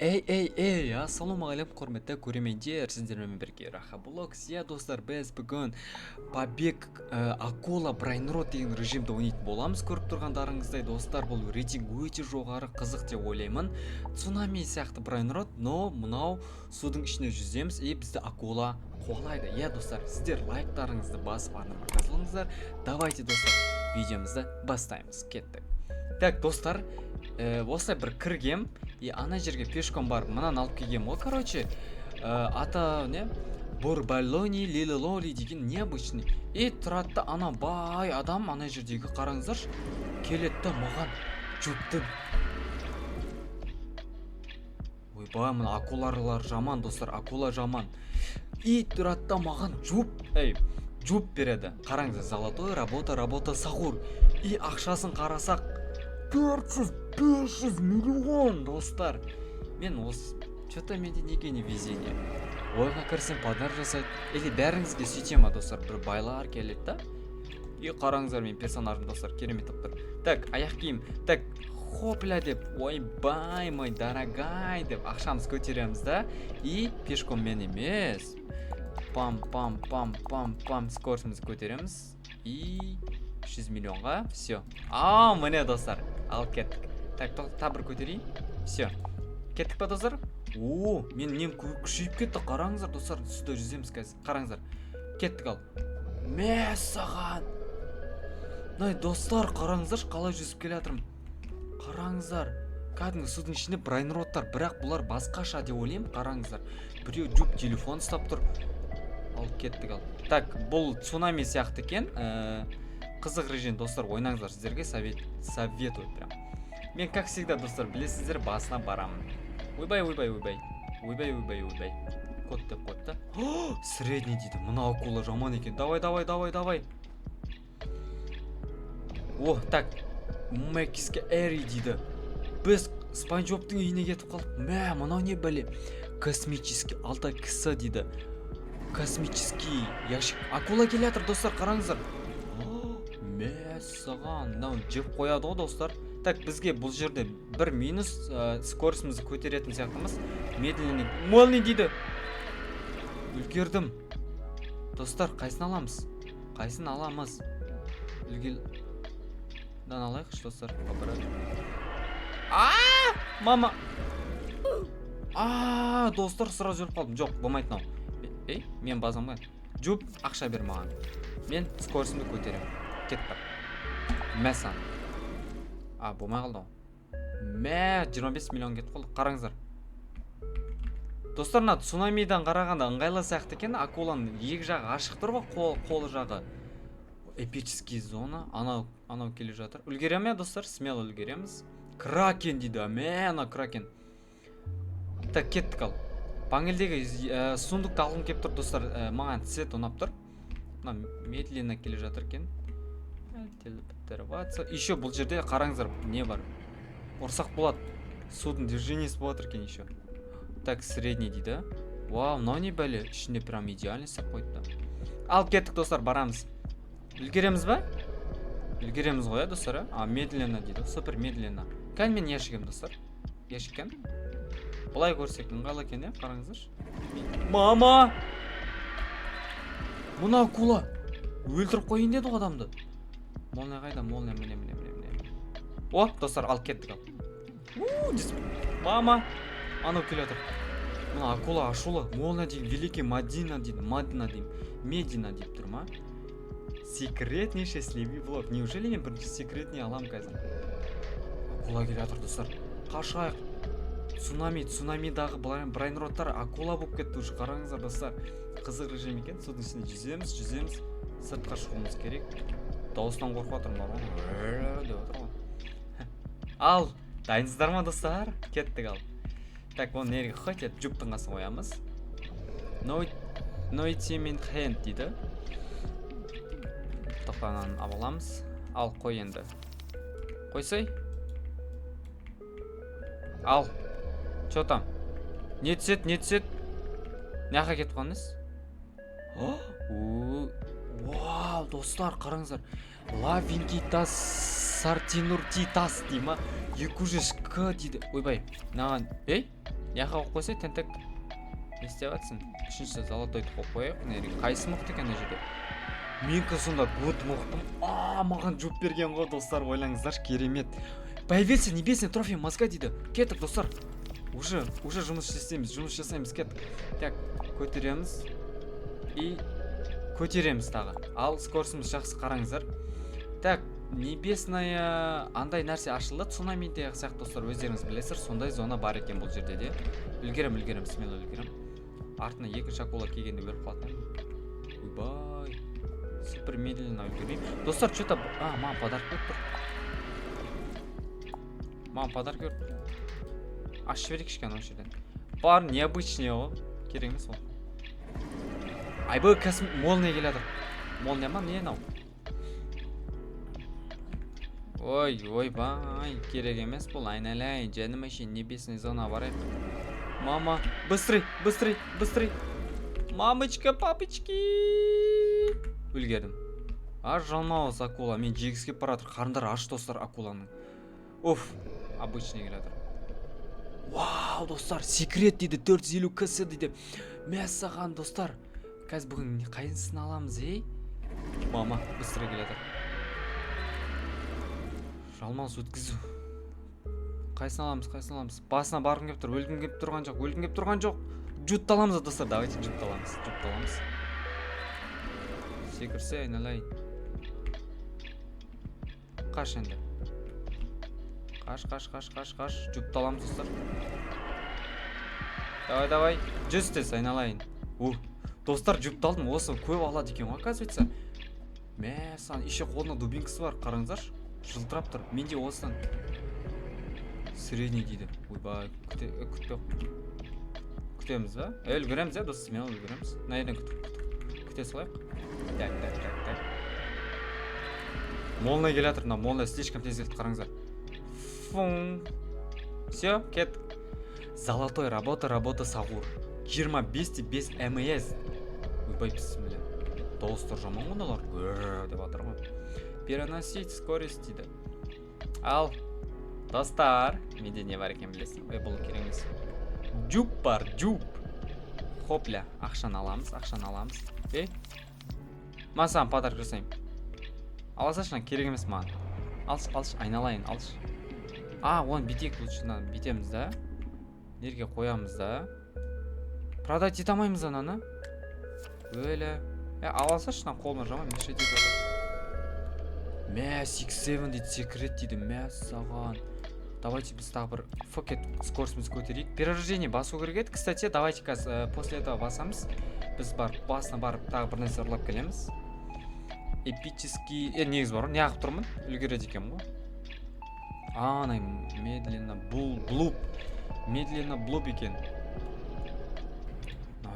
Эй, ассалаумағалейкум құрметті көрермендер, сіздермен бірге Раха Блогс. Достар, біз бүгін побег акула брайнрот деген режимді ойнайтын боламыз. Көріп тұрғандарыңыздай достар, бұл рейтинг өте жоғары, қызық деп ойлаймын. Цунами сияқты брайнрот, но мынау судың ішіне жүземіз, бізді акула қуалайды. Достар, сіздер лайктарыңызды басып арнамға жазылыңыздар. Давайте достар, видеомызды бастаймыз. Кеттік. Так, достар, осылай бір кіргем, ана жерге пешком барып мынаны алып келгем ғой. Короче, ата не Борбалони Лилололи деген необычный. Тұрады да ана бай адам ана жердегі, қараңыздаршы, келеді да маған жұптың. Ойбай, мына акулалар жаман достар, акула жаман. Тұрады да маған жұп береді. Қараңыздар, золотой работа сахур. Ақшасын қарасақ 400-500 миллион достар. Мен осы что-то менде неге не везение. Ойға кірсем подарок жасайды. Или бәріңізге сөйтем достар, бір байлар келеді да. Қараңыздар, мен персонажым достар, керемет тұр. Так, аяқ киім. Так, хопля деп, ойбай мой дорогай деп ақшамыз көтереміз да. Пешком мен емес. Пам, скоростымызды көтереміз. 300 миллионға, все. Міне достар, алып кеттік. Так, табір көтерейін. Все. Кеттік па достар? Мен нем күшейіп кетті. Қараңыздар достар, түсті жүземіз қазір. Қараңыздар. Кеттік ал. Мәссаған. Достар, қараңыздар, қалай жүзіп келе жатырмын. Қараңыздар. Кәдімгі судың ішінде брайнроттар, бірақ бұлар басқаша деп ойлаймын. Қараңыздар. Біреу жұп телефон ұстап тұр. Ал кеттік ал. Так, бұл цунами сияқты екен. Қызық режим достар, ойнаңыздар, сіздерге советую прям. Мен как всегда достар, білесіздер, басына барамын. Ойбай. Код деп қойды. Средний дейді. Мына акула жаман екен. Давай. Так, Мэкиске Эри дейді. Біз Спанч Боптың үйіне кетіп қалып. Мынау не бәле? Космический алтай кісі дейді. Космический ящик. Акула келе жатыр достар, қараңыздар. Мәссаған, жеп қояды ғой достар. Так, бізге бұл жерде бір минус скоростымызды көтеретін сияқтымыз. Медленный молний дейді. Үлгердім. Достар, қайсын аламыз? Үлгел алайықшы достар. Мама. Достар, сразу өліп қалдым. Жоқ, болмайды нау. Мен базам ғой. Жұп, ақша бер маған. Мен скоростымды көтерем. Кеттік. Мәсан. Болмай қалды. 25 миллион кетіп қалды. Қараңыздар. Достар, цунамидан қарағанда ыңғайлы сияқты екен. Акуланың екі жағы ашық тұр ғой, қолы жағы. Эпический зона. Анау келе жатыр. Үлгереме достар? Смело үлгереміз. Кракен дейді. Ана кракен. Так, кеттік ал. Панельдегі сундықты алғым кеп тұр достар. Маған цвет ұнап тұр. Медленно келе жатыр екен. Еще бұл жерде қараңыздар, не бар? Ұрсақ болады. Судың движениесі болады екен еще. Так, средний дейді. Мынау не бәле? Ішінде прям идеально сап қойды. Алып кеттік достар, барамыз. Үлгереміз ба? Үлгереміз ғой, достар. Медленно дейді. Супер медленно. Кән мен яшігем достар. Яшіккен. Бұлай көрсек ыңғайлы екен, қараңыздаршы. Мама! Мұна акула. Өлтіріп қойын деді ғой адамды. Молния қайда? Молния, міне. Достар, алып кеттік ал. Мама! Анау келе жатыр. Мұна акула ашулы. Молния дейін, великий Мадина дейін. Медина дейіп тұр ма? Секретный счастливый влог. Неужели мен бірінші секретный алам қазір? Акула келе жатыр достар. Қашайық. Цунамидағы брайнроттар акула болып кетті уже. Қараңыздар достар. Қызық режим екен. Судың ішінде жүземіз. Сыртқа шығуымыз керек. Дауысынан қорқып жатырмын деп отыр ғой. Ал, дайынсыздар ма достар? Кеттік ал. Так, оны нерге хотет жұптың қасын қоямыз. Нойтемин хенд дейді. Тоқтанан абаламыз. Ал, қой енді. Қойсай. Ал. Чо там? Не түсет? Няқа кетіп қалыңыз? Вау, достар, қараңыздар. Лавинки тас сартинурти тас дей ма? 200к дейді. Ойбай, наған. яқа қойып қойса тентек не істеп жатсың? Үшінші золотойды қойып қояйық. Нерге қайсы мықты екен ана жерде? Менікі сонда гуд мықтым. Маған жұп берген ғой достар, ойлаңыздаршы, керемет. Появился небесный трофей мозга дейді. Кеттік достар. Уже жұмыс жасаймыз, кеттік. Так, көтереміз и көтереміз тағы. Ал скоросымыз жақсы, қараңыздар. Так, небесная андай нәрсе ашылды. Цунамиде сияқты достар, өздеріңіз білесіздер, сондай зона бар екен бұл жерде де. Үлгерем, смело үлгерем. Артына екінші акула келгенде өліп қалатын. Ойбай. Супер медленно үлгермеймін. Достар, что-то... маған подарок беріп тұр. Маған подарок беріп тұр. Ашып жіберейік кішкене осы жерден. Бар, необычный ғой. Керек емес ол. Айбай, молния келеді. Молния ма, не нау? Ойбай, керек емес бұл, айналайын. Жаным әшейін небесный зона барайық. Мама, быстрый. Мамочка, папочки. Үлгердім. Жалмауыз акула. Мен жегіске баратыр. Қарындар аш достар акуланың. Обычный келеді. Вау, достар, секрет дейді, 450 кс дейді. Мәссаған, достар. Қазір бүгін қайынысын аламыз, Мама, быстрый келеді. Жалмауыз өткізу. Қайсын аламыз? Басына барғым кеп тұр, өлгім кеп тұрған жоқ. Жұтты аламыз, достар, давайте жұтты аламыз. Секірсе, айналайын. Қаш енді. Қаш, жұтты аламыз, достар. Давай, жүстес, айналайын. Достар, жұтты алдым, осы көп алады екен, оказывается. Мәсан, еще қолына дубинкасы бар, қараңыздаршы. Жылтырап тұр, менде осыдан средний дейді. Ойбай, күтеміз ба? Үлгіреміз, достар, мен үлгіреміз. На еден күте салайық. Так. Молния келатыр, молния слишком тез келді, қараңыздар. Все, кет. Золотой работа сағур. 25-5 МС. Ойбай, бісмілі. Достар жаман ғындалар. Деп атыр ғой. Переносить скорость дейді. Ал, достар, менде не бар екен білесің? Бұл керек емес. Жұп бар, жұп. Хопля, ақшаны аламыз. Масаған подарок жасайым. Аласашына, керек емес маған. Алшы, айналайын, алшы. Оны битек лучшынан битеміз да. Нерге қоямыз да. Продать ете алмаймыз ананы. Өлі. Аласашына қолына жамай, мешет ете отыр. 6-7 дейді, секрет дейді, мәссаған. Давайте біз тағы бір фокет скоростымыз көтерейік. Перерождение басу керек еді. Кстати, давайте после этого басамыз. Біз басына барып тағы бір нәрсе ұрлап келеміз. Эпический... негіз бар, не ағып тұрмын? Үлгереді екен ғой. Медленно блуп. Медленно блуп екен.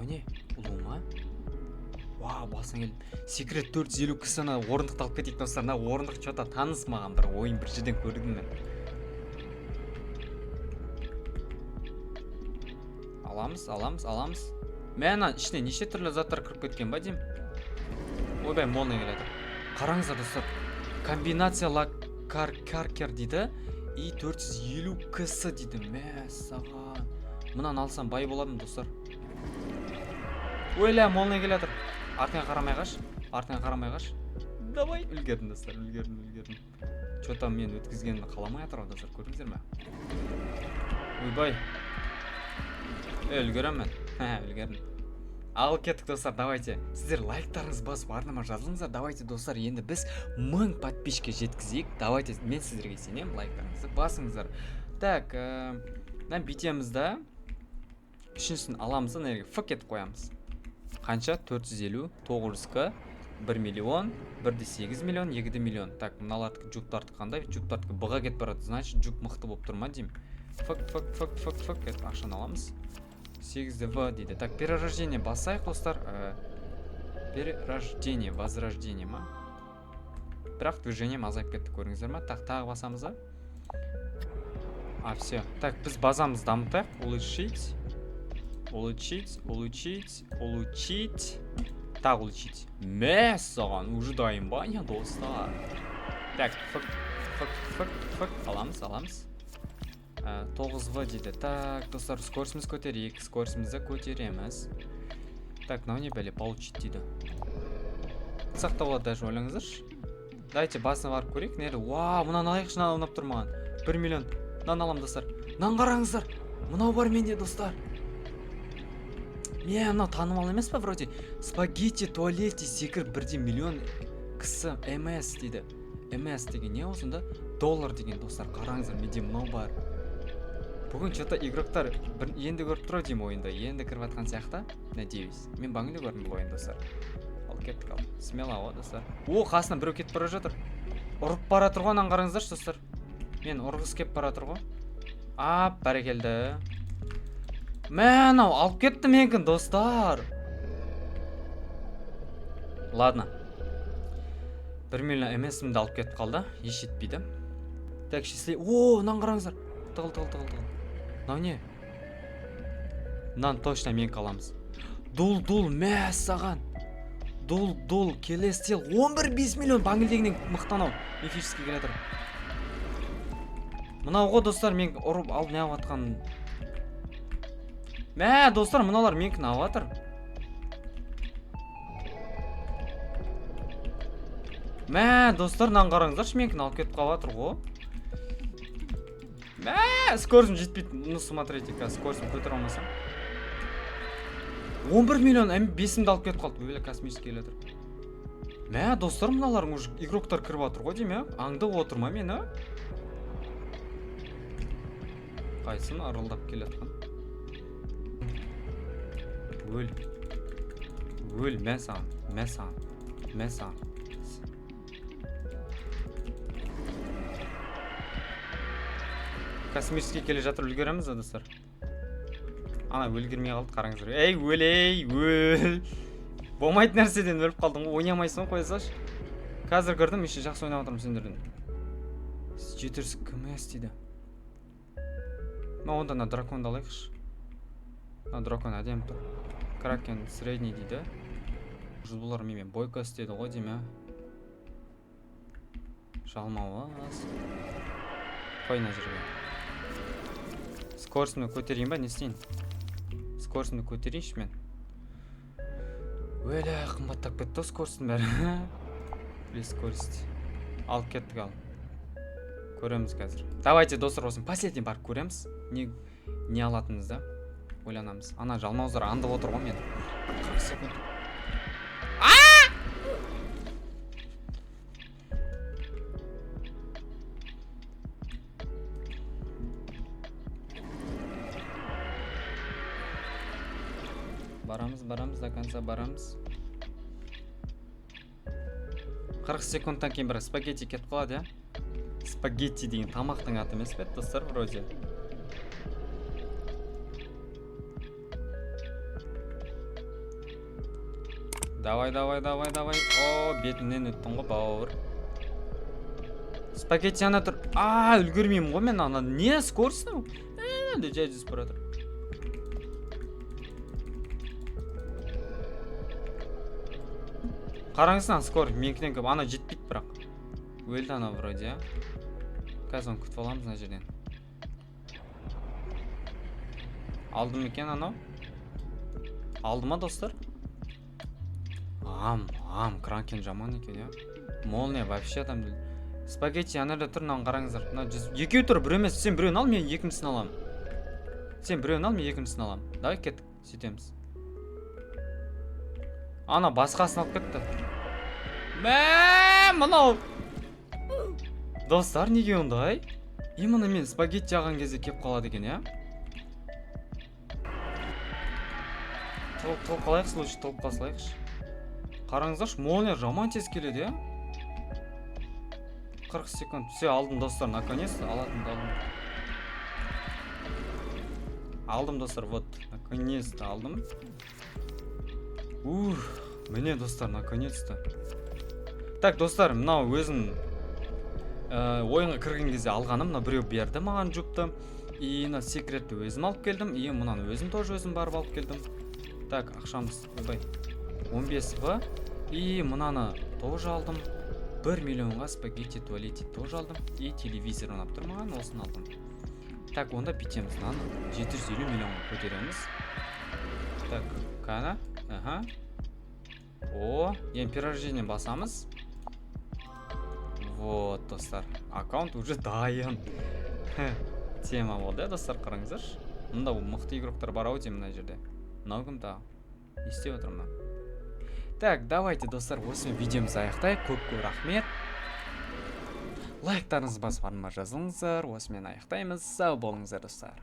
Не? Ұлу ма? Басын келдім. Секрет 450 кісіні орындықты алып кетейік, достар. Орындық что-то таныс маған бір ойын бір жерден көрдім мен. Аламыз. Мен ішіне неше түрлі заттар кіріп кеткен ба дейм. Ойбай, молния келеді. Қараңыздар, достар. Комбинация каркер дейді. И 450 кс дейді. Мәссаған. Мұнан алсам бай боламын, достар. Ойла, молния келеді. Артыңа қарамай қаш. Давай, үлгердім, достар, үлгердім. Что-то мен өткізгенімді қаламай атыр, достар, көрдіңіздер ме? Ойбай. Үлгерем мен. Үлгердім. Ал кеттік, достар, давайте. Сіздер лайктарыңыз басып, арнама жазылыңыздар. Давайте, достар, енді біз 1000 подписчикке жеткізейік. Давайте, мен сіздерге сенем, лайктарыңызды басыңыздар. Так, битеміз да. Үшіншісін аламыз, нерге фокет қоямыз. Қанша? 450, 900-қа, 1 миллион, 1,8 миллион, 2 миллион. Так, мыналардық жұптарды қандай? Жұптарды бұға кет барады, значит, жұп мықты болып тұрма дейм. Фок. Ақшаны аламыз. 8В дейді. Так, перерождение басайық, достар. Перерождение, возрождение ма? Бірақ движение азайып кетті, көріңіздер ма? Так, тағы басамыз да? Все. Так, біз базамыз дамытайық. Улучшить. Так, улучшить. Мәссаған, уже дайын ба, не, достар? Так, фок. Аламыз. 9В дейді. Так, достар, скоростіміз көтерейік. Скоростімізді көтереміз. Так, мынау не бәле, получить дейді. Сақта болады даже, ойлаңыздаршы. Дайте басына барып көрейік. Нері? Вау, мынаны алайықшы, мынаны ұнап тұр маған. 1 миллион. Мынаны аламын, достар. Мынаны қараңыздар. Мынау бар менде, достар. Мен мынау танымал емес па, вроде? Спагетти туалетте секіріп 1 миллион кісі МС дейді. МС деген не осында? Доллар деген, достар. Қараңыздар, менде мынау бар. Бүгін что-то игроктар енді көріп тұр деймін ойында. Енді кіріп атқан сияқты. Надеюсь. Мен баңылы көрдім бұл ойын, достар. Ал кеттік ал. Смело, достар. О, қасынан біреу кетіп бара жатыр. Ұрып бара тұр ғой, анан қараңыздаршы, достар. Мен ұрғысы кеп бара тұр ғой. Ап, бәрекелді. Мен ау, алып кетті менкін, достар. Ладно. 1 миллион емесімді алып кетіп қалды. Еш етпейді. Так, счастливый. О, нан қараңыздар. Тығыл. Нау не? Нан точно мен қаламыз. Дул, мәс саған. Дул, келестел. 11-5 миллион баңылдегінен мықтанау. Мифический келетір. Мынау ғой, достар, мен ұрып алып не аватқан. Мә, достар, мыналар менкін аватыр. Мә, достар, нан қараңыздаршы, менкін алып кетіп қалатыр ғой. Мә, скоростым жетпейді. Ну, смотрите-ка, скоростым көтер алмасам. 11 миллион бесімді алып кетіп қалды. Бөлі космический келетір. Мә, достар, мыналарың уже игроктар кіріп атыр ғой дейм, аңды отырма мен, Қайсын арылдап келетқан. Өл, мә саған. Космический келе жатыр, үлгереміз, достар. Ана өлгірмей қалды, қараңыздар. Өл. Болмайды нәрседен өліп қалдың ғой, ойнамайсың қоя салшы. Қазір көрдім, еще жақсы ойнап отырмын сендерден. 700 КМС дейді. Онда на драконды алайықшы. На дракон әдем тұр. Кракен средний дейді. Бұлар менімен бойка істеді ғой дейм, Жалмауыз. Қойна жүрген. Скоростымды көтерейін ба, не істейін? Скоростымды көтерейінші мен. Өлі, қымбаттап кетті скоростың бәрі. Плюс скорость. Алып кеттік ал. Көреміз қазір. Давайте, достар, осыны последний барып көреміз. Не алатыныз да? Ойланамыз. Ана жалмауыздар андып отыр ғой мен. 40 секунд. Барамыз, до конца барамыз. 40 секундтан кейін бір спагетти кетіп қалады, Спагетти деген тамақтың аты емес пе, достар, вроде. Давай. О, бетінен өттің ғой, бауыр. Спагетти ана тұр. Үлгермеймін ғой мен, ана не скоростың? Жай жүзіп бара тұр. Қараңыздан скор, менкінен көп, ана жетпейді бірақ. Өлді ана вроде, Қазір оны күтіп аламыз ана жерден. Алды екен анау? Алды ма, достар? Кранкен жаман екен, Молния вообще там. Спагетти анарда тұр, мынаны қараңыздар. Екеу тұр, біреу емес, сен біреуін ал, мен екіншісін алам. Давай кеттік, сөйтеміз. Ана басқасын алып кетті. Мынау. Достар, неге ондай? Именно мен спагетти аған кезде кеп қалады екен, Толып қалайықшы, лучше толып қалсылайықшы. Қараңыздаршы, молния жаман тез келеді, 40 секунд. Все, алдым, достар, наконец-то алдым, достар, вот, наконец-то алдым. Міне, достар, наконец-то. Так, достар, мынау өзім ойынға кірген кезде алғаным, мына біреу берді маған жүкті. И мына секретті өзім алып келдім. И мынаны өзім тоже өзім барып алып келдім. Так, ақшамыз, 15В. И мынаны тоже алдым. 1 миллионға спагетти туалетти тоже алдым. И телевизор ұнап тұр маған, осын алдым. Так, онда бүйтеміз, мынаны 750 миллионға көтереміз. Так, қана. Аха. О, енді перерождение басамыз. Вот, достар. Аккаунт уже дайын. Тема болды, достар, қараңыздаршы. Мында мықты игроктар бар ау деймін мына жерде. Мынау кім тағы? Не істеп отыр мына? Так, давайте, достар, осымен видеомызды аяқтайық. Көп рахмет. Лайктарыңызды басып артыма жазылыңыздар. Осымен аяқтаймыз. Сау болыңыздар, достар.